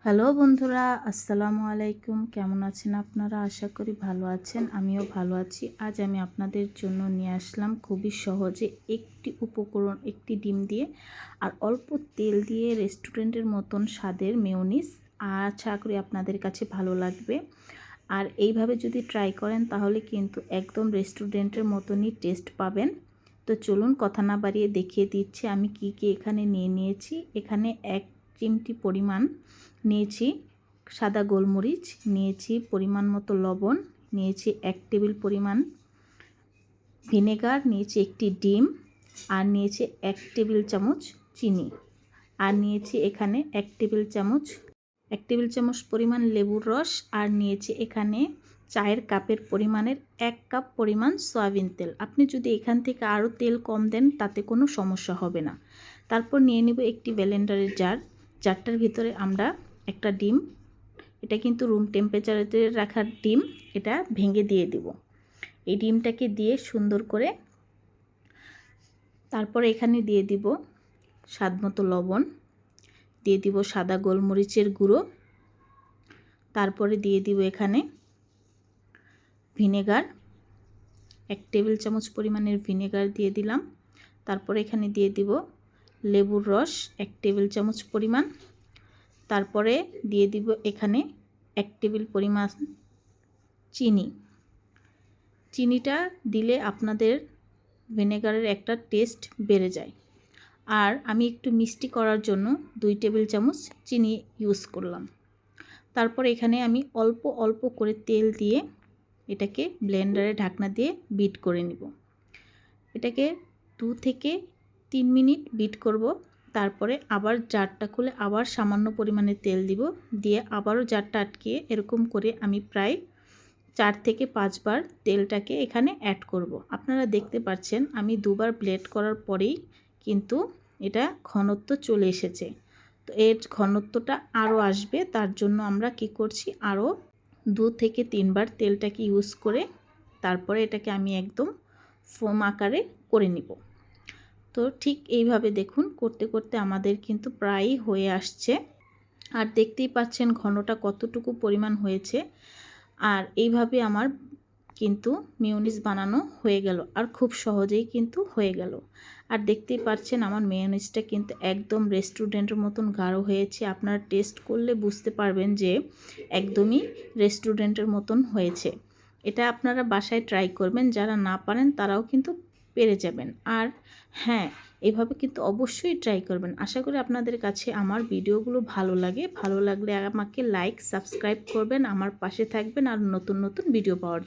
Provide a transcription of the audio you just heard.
Hello বন্ধুরা, আসসালামু আলাইকুম। কেমন আছেন আপনারা? আশা করি ভালো আছেন। আমিও ভালো আছি। আজ আমি আপনাদের জন্য নিয়ে আসলাম খুবই সহজে একটি উপকরণ, একটি ডিম দিয়ে আর অল্প তেল দিয়ে রেস্টুরেন্টের মতন স্বাদের মেয়োনিজ। আশা করি আপনাদের কাছে ভালো লাগবে। আর এইভাবে যদি ট্রাই করেন তাহলে কিন্তু একদম রেস্টুরেন্টের মতনই টেস্ট পাবেন। তো চলুন কথা না বাড়িয়ে দেখিয়ে দিচ্ছি আমি কি কি এখানে নিয়েছি। এখানে 1 চিমটি পরিমাণ নিয়েছি সাদা গোলমরিচ, নিয়েছি পরিমাণ মতো লবণ, নিয়েছি 1 টেবিল পরিমাণ ভিনেগার, নিয়েছি একটি ডিম, আর নিয়েছি 1 টেবিল চামচ চিনি, আর নিয়েছি এখানে 1 টেবিল চামচ পরিমাণ লেবুর রস, আর নিয়েছি এখানে চায়ের কাপের পরিমাণের 1 কাপ পরিমাণ সয়াবিন তেল। আপনি যদি এখান থেকে আরও তেল কম দেন তাতে কোনো সমস্যা হবে না। তারপর নিয়ে নেব একটি ব্লেন্ডারের জারটার ভিতরে আমরা একটা ডিম, এটা কিন্তু রুম টেম্পারেচারেতে রাখার ডিম, এটা ভেঙে দিয়ে দেব। এই ডিমটাকে দিয়ে সুন্দর করে তারপরে এখানে দিয়ে দিব স্বাদমতো লবণ, দিয়ে দিব সাদা গোলমরিচের গুঁড়ো, তারপরে দিয়ে দিব এখানে ভিনেগার, 1 টেবিল চামচ পরিমাণের ভিনেগার দিয়ে দিলাম। তারপরে এখানে দিয়ে দিব লেবুর রস 1 টেবিল চামচ পরিমাণ। তারপরে দিয়ে দিব এখানে 1 টেবিল পরিমাণ চিনিটা দিলে আপনাদের ভিনেগারের একটা টেস্ট বেড়ে যায়। আর আমি একটু মিষ্টি করার জন্য 2 টেবিল চামচ চিনি ইউজ করলাম। তারপর এখানে আমি অল্প অল্প করে তেল দিয়ে এটাকে ব্লেন্ডারে ঢাকনা দিয়ে বিট করে নিব। এটাকে 2 থেকে 3 মিনিট বিট করব। তারপরে আবার জারটা খুলে আবার সামান্য পরিমাণে তেল দিব, দিয়ে আবারও জারটা আটকিয়ে এরকম করে আমি প্রায় 4 থেকে 5 বার তেলটাকে এখানে অ্যাড করব। আপনারা দেখতে পাচ্ছেন আমি 2 বার ব্লেন্ড করার পরেই কিন্তু এটা ঘনত্ব চলে এসেছে। তো এর ঘনত্বটা আরও আসবে, তার জন্য আমরা কি করছি, আরও 2 থেকে 3 বার তেলটাকে ইউজ করে তারপরে এটাকে আমি একদম ফোম আকারে করে নিব। তো ঠিক এইভাবে দেখুন করতে করতে আমাদের কিন্তু প্রায়ই হয়ে আসছে। আর দেখতেই পাচ্ছেন ঘনটা কতটুকু পরিমাণ হয়েছে। আর এইভাবে আমার কিন্তু মেয়োনিজ বানানো হয়ে গেল, আর খুব সহজেই কিন্তু হয়ে গেল। আর দেখতেই পাচ্ছেন আমার মেয়োনিজটা কিন্তু একদম রেস্টুরেন্টের মতন গাঢ় হয়েছে। আপনারা টেস্ট করলে বুঝতে পারবেন যে একদমই রেস্টুরেন্টের মতন হয়েছে। এটা আপনারা বাসায় ট্রাই করবেন, যারা না পারেন তারাও কিন্তু পেরে যাবেন। আর হ্যাঁ, এভাবে কিন্তু অবশ্যই ট্রাই করবেন। আশা করি আপনাদের কাছে আমার ভিডিওগুলো ভালো লাগে। ভালো লাগলে আমাকে লাইক, সাবস্ক্রাইব করবেন, আমার পাশে থাকবেন আর নতুন নতুন ভিডিও পাওয়ার